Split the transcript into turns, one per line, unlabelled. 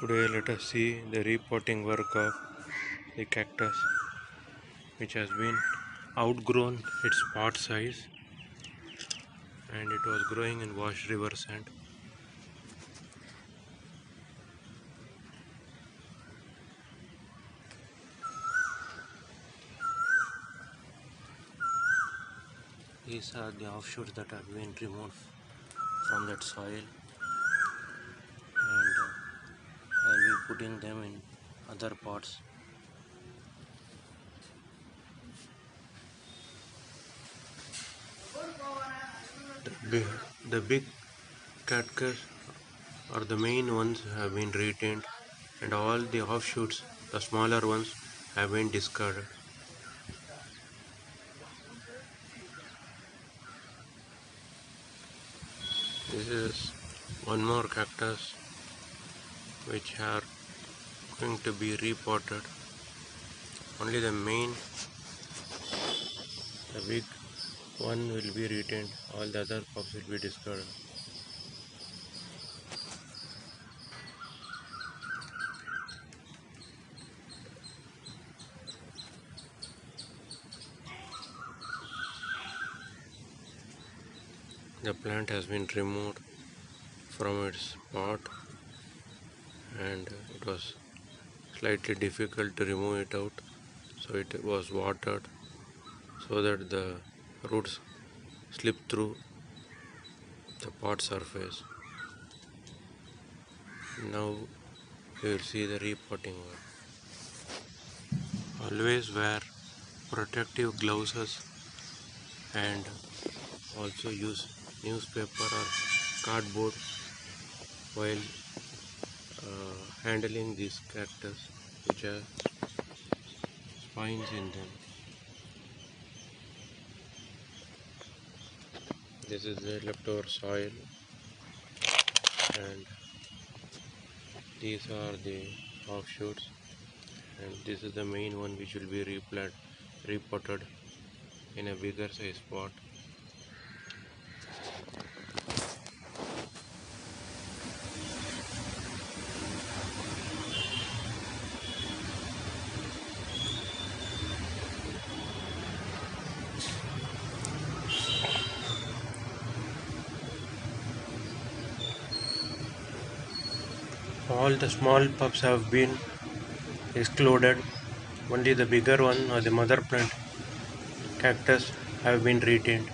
Today let us see the repotting work of the cactus, which has been outgrown its pot size and it was growing in washed river sand. These are the offshoots that have been removed from that soil, and I'll be putting them in other pots. The big cactus or the main ones have been retained, and all the offshoots, the smaller ones, have been discarded. This is one more cactus which are going to be repotted. Only the big one will be retained, all the other pups will be discarded. The plant has been removed from its pot, and it was slightly difficult to remove it out, so it was watered so that the roots slip through the pot surface. Now we will see the repotting work. Always wear protective gloves and also use newspaper or cardboard while handling these cactus which have spines in them. This is the leftover soil, and these are the offshoots, and this is the main one which will be repotted in a bigger size pot. All the small pups have been excluded. Only the bigger one or the mother plant cactus have been retained.